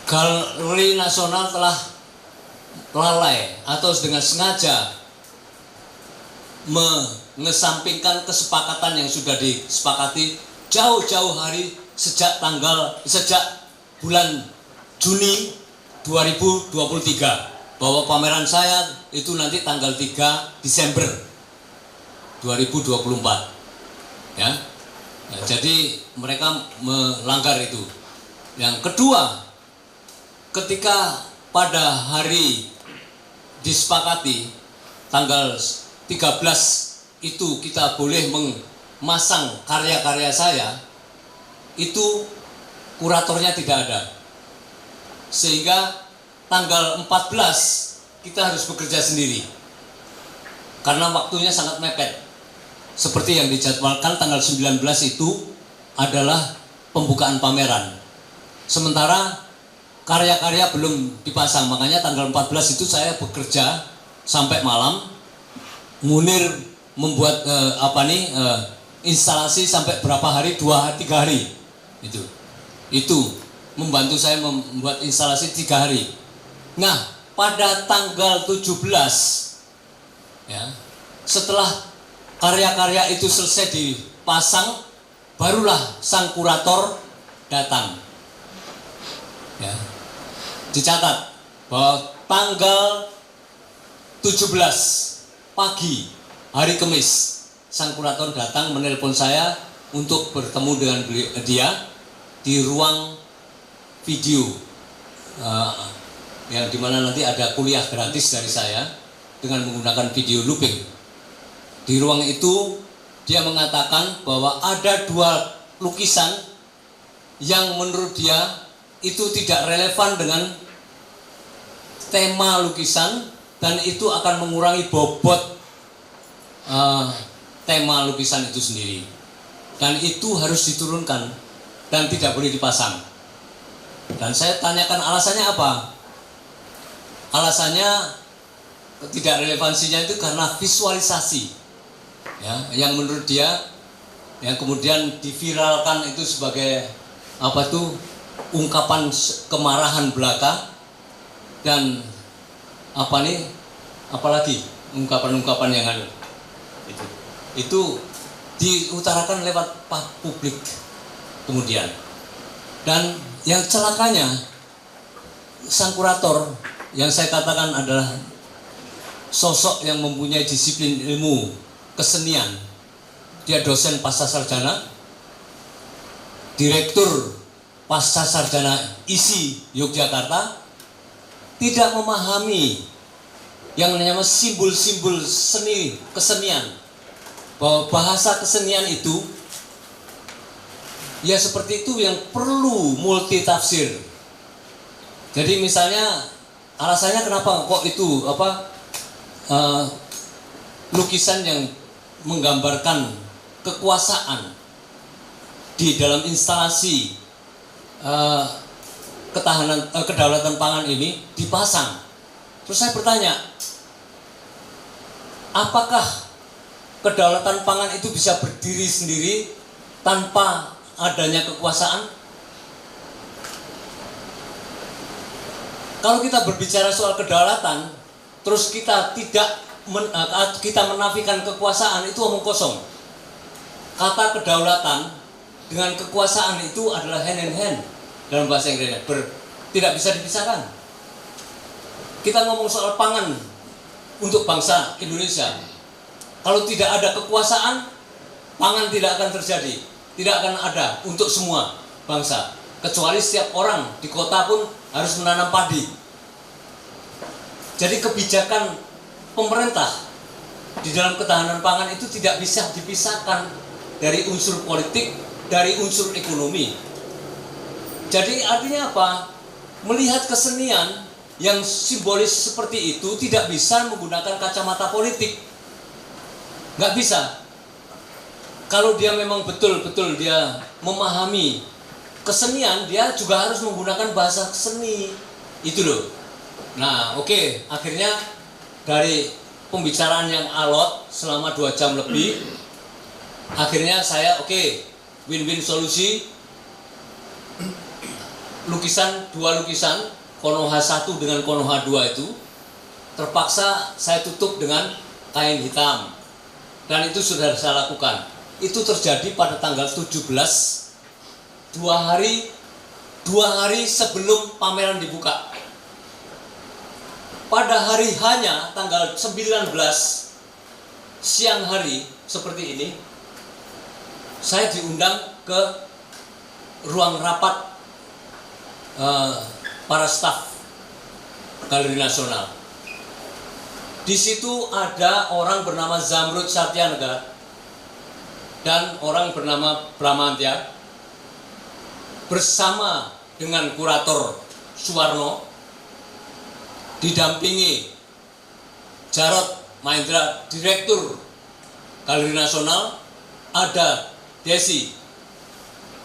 Galeri Nasional telah lalai atau dengan sengaja mengesampingkan kesepakatan yang sudah disepakati jauh-jauh hari sejak bulan Juni 2023 bahwa pameran saya itu nanti tanggal 3 Desember 2024 ya. Nah, jadi mereka melanggar itu. Yang kedua, ketika pada hari disepakati tanggal 13 itu kita boleh memasang karya-karya saya, itu kuratornya tidak ada. Sehingga tanggal 14 kita harus bekerja sendiri. Karena waktunya sangat mepet. Seperti yang dijadwalkan tanggal 19 itu adalah pembukaan pameran. Sementara karya-karya belum dipasang, makanya tanggal 14 itu saya bekerja sampai malam. Munir membuat instalasi sampai berapa hari, 2-3 hari. Itu membantu saya membuat instalasi 3 hari. Nah, pada tanggal 17 ya, setelah karya-karya itu selesai dipasang, barulah sang kurator datang. Ya. Dicatat bahwa tanggal 17 pagi hari Kamis, sang kurator datang menelpon saya untuk bertemu dengan dia di ruang video yang dimana nanti ada kuliah gratis dari saya dengan menggunakan video looping. Di ruang itu dia mengatakan bahwa ada 2 lukisan yang menurut dia itu tidak relevan dengan tema lukisan dan itu akan mengurangi bobot tema lukisan itu sendiri, dan itu harus diturunkan dan tidak boleh dipasang. Dan saya tanyakan alasannya apa? Alasannya tidak relevansinya itu karena visualisasi ya, yang menurut dia yang kemudian diviralkan itu sebagai ungkapan kemarahan belaka dan apalagi ungkapan-ungkapan yang ada itu diutarakan lewat publik kemudian. Dan yang celakanya, sang kurator yang saya katakan adalah sosok yang mempunyai disiplin ilmu kesenian. Dia dosen pascasarjana, direktur pascasarjana ISI Yogyakarta, tidak memahami yang namanya simbol-simbol seni kesenian, bahwa bahasa kesenian itu ya seperti itu yang perlu multi tafsir. Jadi misalnya alasannya kenapa kok itu lukisan yang menggambarkan kekuasaan di dalam instalasi kedaulatan pangan ini dipasang. Terus saya bertanya, apakah kedaulatan pangan itu bisa berdiri sendiri tanpa adanya kekuasaan? Kalau kita berbicara soal kedaulatan, terus kita kita menafikan kekuasaan, itu omong kosong. Kata kedaulatan dengan kekuasaan itu adalah hand in hand dalam bahasa Inggrisnya, tidak bisa dipisahkan. Kita ngomong soal pangan untuk bangsa Indonesia. Kalau tidak ada kekuasaan, pangan tidak akan terjadi, tidak akan ada untuk semua bangsa. Kecuali setiap orang di kota pun harus menanam padi. Jadi kebijakan pemerintah di dalam ketahanan pangan itu tidak bisa dipisahkan dari unsur politik, dari unsur ekonomi. Jadi artinya apa? Melihat kesenian yang simbolis seperti itu tidak bisa menggunakan kacamata politik. Nggak bisa. Kalau dia memang betul-betul dia memahami kesenian, dia juga harus menggunakan bahasa seni. Itu loh. Nah, oke, akhirnya dari pembicaraan yang alot selama 2 jam lebih, akhirnya saya win-win solusi. dua lukisan Konoha 1 dengan Konoha 2 itu terpaksa saya tutup dengan kain hitam, dan itu sudah saya lakukan. Itu terjadi pada tanggal 17, dua hari sebelum pameran dibuka. Pada hari hanya tanggal 19 siang hari seperti ini, saya diundang ke ruang rapat para staf Galeri Nasional. Di situ ada orang bernama Zamrud Satyanega dan orang bernama Bramantya bersama dengan kurator Suwarno, didampingi Jarod Mahendra, Direktur Galeri Nasional, ada Desi,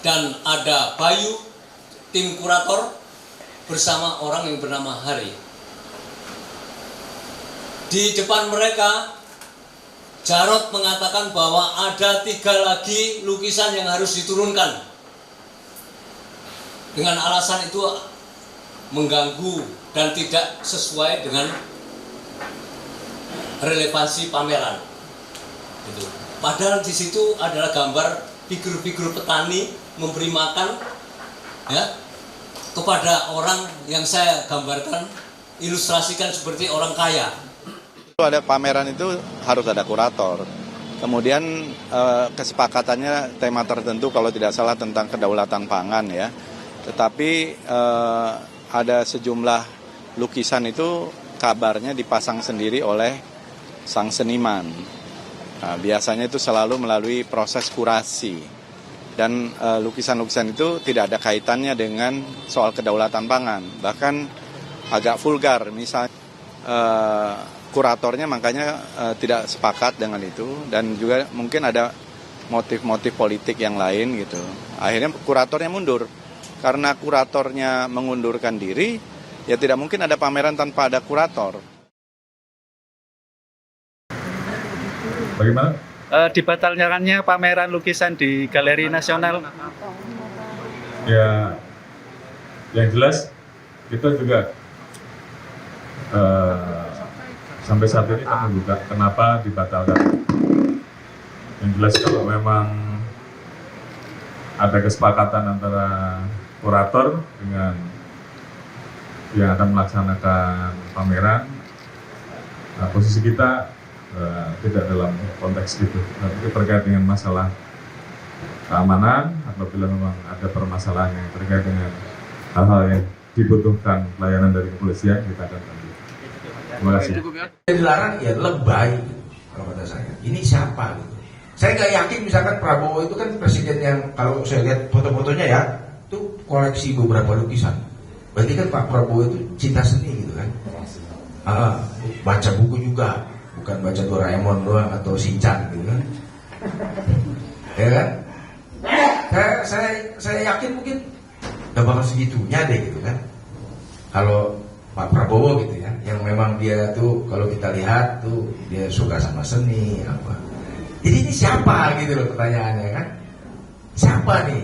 dan ada Bayu, tim kurator, bersama orang yang bernama Hari. Di depan mereka, Jarod mengatakan bahwa ada 3 lagi lukisan yang harus diturunkan. Dengan alasan itu mengganggu dan tidak sesuai dengan relevansi pameran. Gitu. Padahal di situ adalah gambar figur-figur petani memberi makan, ya, kepada orang yang saya gambarkan, ilustrasikan seperti orang kaya. Ada pameran itu harus ada kurator. Kemudian kesepakatannya tema tertentu kalau tidak salah tentang kedaulatan pangan ya. Tetapi ada sejumlah lukisan itu kabarnya dipasang sendiri oleh sang seniman. Nah, biasanya itu selalu melalui proses kurasi. Dan lukisan-lukisan itu tidak ada kaitannya dengan soal kedaulatan pangan. Bahkan agak vulgar, misalnya kuratornya makanya tidak sepakat dengan itu, dan juga mungkin ada motif-motif politik yang lain gitu. Akhirnya kuratornya mundur. Karena kuratornya mengundurkan diri, ya tidak mungkin ada pameran tanpa ada kurator. Bagaimana? Dibatalkannya pameran lukisan di Galeri Nasional. Ya, yang jelas kita juga sampai saat ini kita membuka kenapa dibatalkan. Yang jelas kalau memang ada kesepakatan antara kurator dengan yang akan melaksanakan pameran, nah, posisi kita tidak dalam konteks itu. Tapi terkait dengan masalah keamanan, apabila memang ada permasalahan yang terkait dengan hal-hal yang dibutuhkan pelayanan dari kepolisian, kita akan ambil. Terima kasih. Yang dilarang ya lebay, kalau kata saya. Ini siapa gitu? Saya nggak yakin misalkan Prabowo itu kan presiden yang kalau saya lihat foto-fotonya ya, itu koleksi beberapa lukisan. Berarti kan Pak Prabowo itu cinta seni gitu kan? Baca buku juga, bukan baca Doraemon doang atau Shinchan gitu kan? Ya kan? Saya yakin mungkin nggak bakal segitunya deh gitu kan? Kalau Pak Prabowo gitu ya, yang memang dia tuh kalau kita lihat tuh dia suka sama seni apa. Jadi ini siapa gitu loh pertanyaannya kan? Siapa nih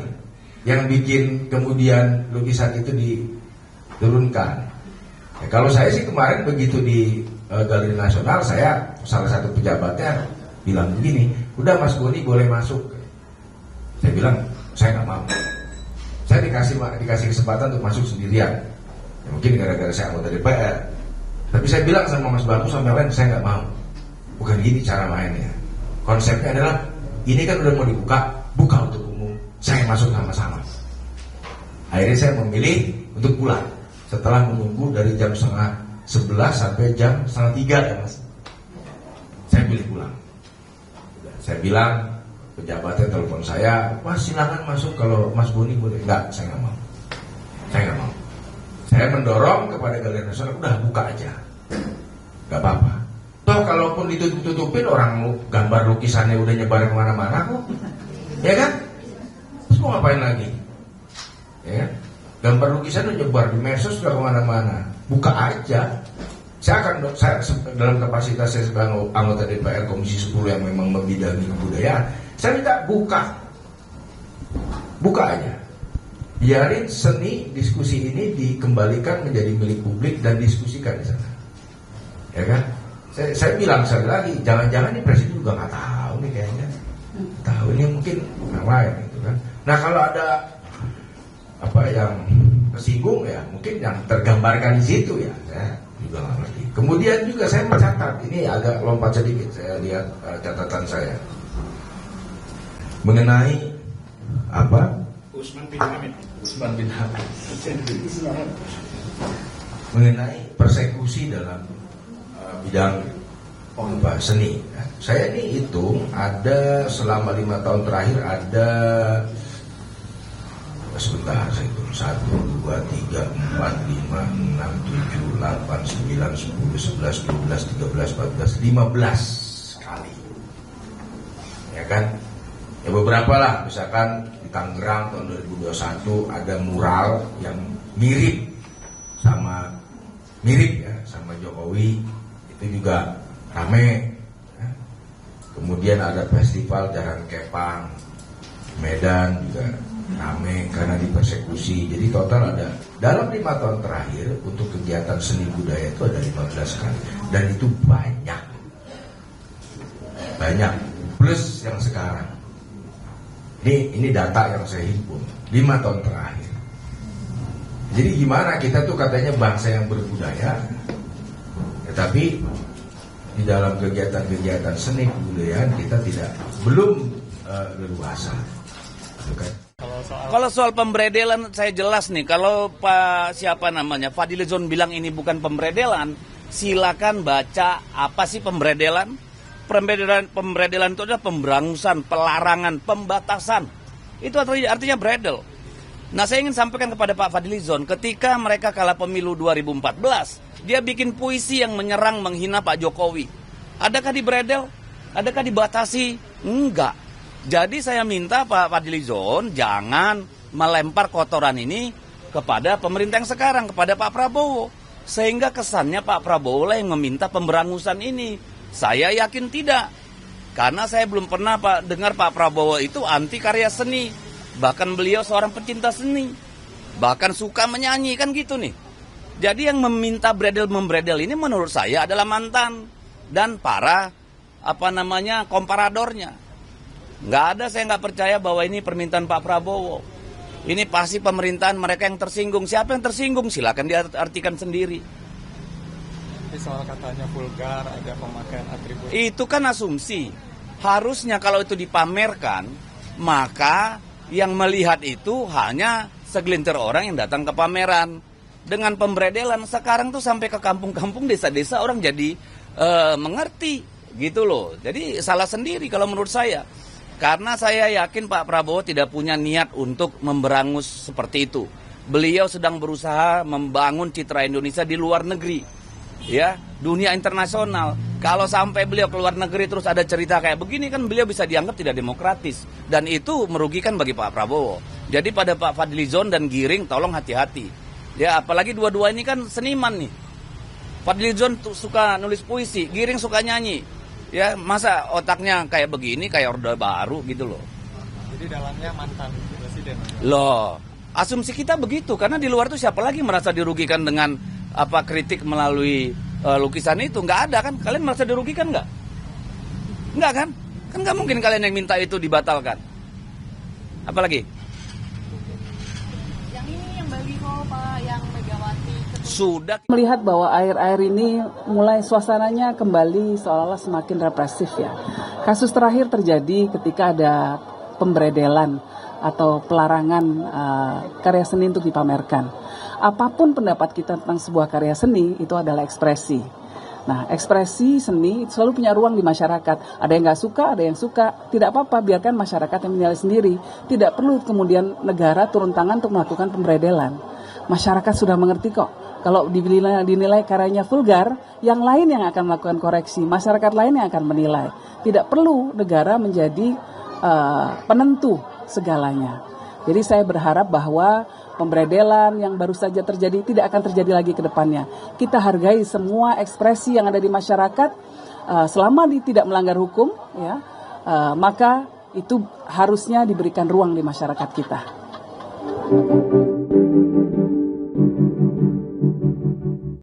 yang bikin kemudian lukisan itu diturunkan? Ya, kalau saya sih kemarin begitu di Galeri Nasional, saya salah satu pejabatnya bilang begini, udah Mas Boni boleh masuk. Saya bilang saya nggak mau. Saya dikasih kesempatan untuk masuk sendirian. Ya, mungkin gara-gara saya anggota DPR. Tapi saya bilang sama Mas Batu sama lain, saya nggak mau. Bukan gini cara mainnya. Konsepnya adalah ini kan udah mau dibuka, buka untuk umum. Saya masuk sama-sama. Akhirnya saya memilih untuk pulang. Setelah menunggu dari jam 10:30 sampai jam 2:30 ya Mas. Saya pilih pulang. Saya bilang, pejabatnya telepon saya, wah silakan masuk kalau Mas Boni boleh. Enggak, saya nggak mau. Saya nggak mau. Saya mendorong kepada Galeri Nasional, udah buka aja. Nggak apa-apa. Toh kalaupun ditutup-tutupin, orang gambar lukisannya udah nyebar kemana-mana kok. Ya kan? Terus mau ngapain lagi? Ya kan? Gambar lukisan udah nyebar di medsos sudah kemana-mana. Buka aja. Saya dalam kapasitas saya sebagai anggota DPR Komisi 10 yang memang membidangi kebudayaan, saya minta buka. Buka aja. biarin seni diskusi ini dikembalikan menjadi milik publik dan diskusikan di sana, ya kan? Saya bilang sekali lagi, jangan-jangan ini presiden juga nggak tahu nih kayaknya, tahu ini mungkin yang lain gitu kan. Nah kalau ada apa yang tersinggung ya mungkin yang tergambarkan di situ ya, saya juga nggak ngerti. Kemudian juga saya mencatat, ini agak lompat sedikit, saya lihat catatan saya mengenai apa? Usman bin Hamid. Mengenai persekusi dalam bidang seni. Saya ini hitung ada selama 5 tahun terakhir ada sebentar saya hitung 1, 2, 3, 4, 5, 6, 7, 8, 9, 10, 11, 12, 13, 14, 15 kali. Ya kan? Ya beberapa lah, misalkan di Tangerang tahun 2021 ada mural yang mirip ya sama Jokowi, itu juga rame. Kemudian ada festival Jaran Kepang Medan juga rame karena dipersekusi. Jadi total ada dalam 5 tahun terakhir untuk kegiatan seni budaya itu ada 15 kali, dan itu banyak plus yang sekarang. Ini data yang saya himpun 5 tahun terakhir. Jadi gimana kita tuh katanya bangsa yang berbudaya, tetapi di dalam kegiatan-kegiatan seni kebudayaan kita belum leluasa. Kan? Kalau soal pemberedelan saya jelas nih, kalau Fadlizon bilang ini bukan pemberedelan, silakan baca apa sih pemberedelan. Pemberedelan itu adalah pemberangusan, pelarangan, pembatasan. Itu artinya beredel. Nah, saya ingin sampaikan kepada Pak Fadlizon, ketika mereka kalah pemilu 2014, dia bikin puisi yang menyerang, menghina Pak Jokowi. Adakah diberedel? Adakah dibatasi? Enggak. Jadi saya minta Pak Fadlizon jangan melempar kotoran ini kepada pemerintah yang sekarang, kepada Pak Prabowo. Sehingga kesannya Pak Prabowo lah yang meminta pemberangusan ini. Saya yakin tidak. Karena saya belum pernah dengar Pak Prabowo itu anti karya seni. Bahkan beliau seorang pecinta seni. Bahkan suka menyanyi, kan gitu nih. Jadi yang meminta membredel ini menurut saya adalah mantan dan para komparadornya. Saya nggak percaya bahwa ini permintaan Pak Prabowo. Ini pasti pemerintahan mereka yang tersinggung. Siapa yang tersinggung? Silakan diartikan sendiri. Soal katanya vulgar, ada pemakaian atribut. Itu kan asumsi. Harusnya kalau itu dipamerkan, maka yang melihat itu hanya segelintir orang yang datang ke pameran. Dengan pemberedelan sekarang tuh sampai ke kampung-kampung, desa-desa orang jadi mengerti gitu loh. Jadi salah sendiri kalau menurut saya. Karena saya yakin Pak Prabowo tidak punya niat untuk memberangus seperti itu. Beliau sedang berusaha membangun citra Indonesia di luar negeri. Ya, dunia internasional. Kalau sampai beliau keluar negeri terus ada cerita kayak begini, kan beliau bisa dianggap tidak demokratis, dan itu merugikan bagi Pak Prabowo. Jadi pada Pak Fadlizon dan Giring tolong hati-hati. Ya, apalagi dua-dua ini kan seniman nih. Fadlizon suka nulis puisi, Giring suka nyanyi. Ya, masa otaknya kayak begini, kayak Orde Baru gitu loh. Jadi dalamnya mantan presiden. Loh, asumsi kita begitu, karena di luar itu siapa lagi merasa dirugikan dengan kritik melalui lukisan itu? Nggak ada kan? Kalian merasa dirugikan nggak? Nggak kan? Kan nggak mungkin kalian yang minta itu dibatalkan. Apalagi? Yang ini yang baliho Pak, yang Megawati. Sudah melihat bahwa air-air ini mulai suasananya kembali seolah-olah semakin represif ya. Kasus terakhir terjadi ketika ada pemberedelan atau pelarangan karya seni untuk dipamerkan. Apapun pendapat kita tentang sebuah karya seni, itu adalah ekspresi. Nah, ekspresi seni selalu punya ruang di masyarakat. Ada yang nggak suka, ada yang suka. Tidak apa-apa, biarkan masyarakat yang menilai sendiri. Tidak perlu kemudian negara turun tangan untuk melakukan pemberedelan. Masyarakat sudah mengerti kok. Kalau dinilai karyanya vulgar, yang lain yang akan melakukan koreksi. Masyarakat lain yang akan menilai. Tidak perlu negara menjadi penentu segalanya. Jadi saya berharap bahwa pemberedelan yang baru saja terjadi tidak akan terjadi lagi ke depannya. Kita hargai semua ekspresi yang ada di masyarakat, selama tidak melanggar hukum, ya, maka itu harusnya diberikan ruang di masyarakat kita.